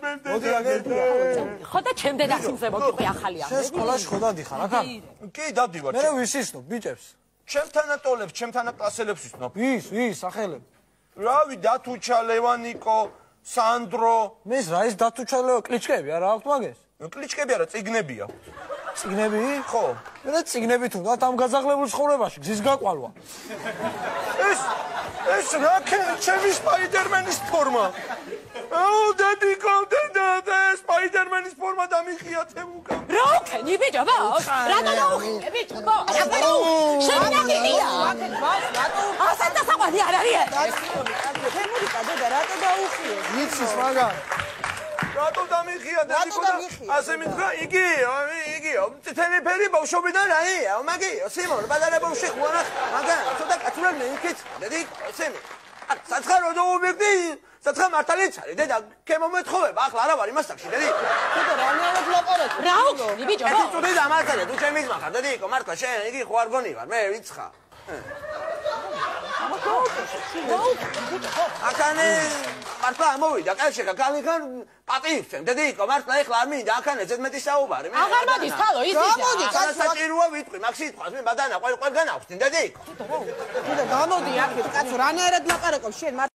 მოდი აგერია. ხო და ჩემდე დაგიმზებო კი ახალია. შენ სკოლაში ხო დადიხარ, ახლა? კი, დადივარ. მე ვის ისნობ, ბიჭებს? ჩემთან ატოლებს, ჩემთან კლასელებს ვისნობ. ვის, სახელები? რავი, დათუჩა, ლევანიკო, სანდრო. მის რა ის დათუჩალეო კლიჩკები არა აქვთ მაგეს? კლიჩკები არა, წიგნებია. წიგნები? ხო. მე წიგნები თუ და ამ გაზაღლებულ ცხოვრებაში გზის გაყვალვა. ეს რა ჩემი სპაიდერმენის ფორმა. აუ, დედიკო, დედა, სპაიდერმენის ფორმა დამიხია თემუკა. რა უქენი ბიჭო, რატო დაუხილე ბიჭო? შენაგია. ასეთ დასაყვანი არ არის. თემურიკა დედა რატო დაუხილე? იცის მაგარ. რატო დამიხია დედიკო და ასე მითხრა იგი თემიფერი ბავშვობიდან რაია მაგიო სიმონ პატარა ბავშვი ხوارა მაგან ცოტა კაცურები იქით დედიკო ესენი საცხარო და ობიექტი საცხა მართალიც არის დედა კემომეთხოვება ახლა არა ვარ იმასაკში დედიკო დედა რანაირად ლაპარაკი რა უქენი ბიჭო? ეს თუ დედა მართალია თუ ჩემი ძმა ხარ დედიკო მართლა შენ იგი ხო არ გონი ვარ მე ვიცხა აკანე მართლა ამოვიდა კაცშეკა კალიხან პატივცემ დედიკო მართლა ეხლა არ მინდა აკანე ზედმეტი საუბარი მე აღარ მოდის ხალო ისი და საჭიროა ვიტყვი მაგ სიტყვას მე ბადანა ყველგან ავხსნი დედიკო დედა გამოდი აქეთ კაცო რანაირად ლაპარაკობ შენ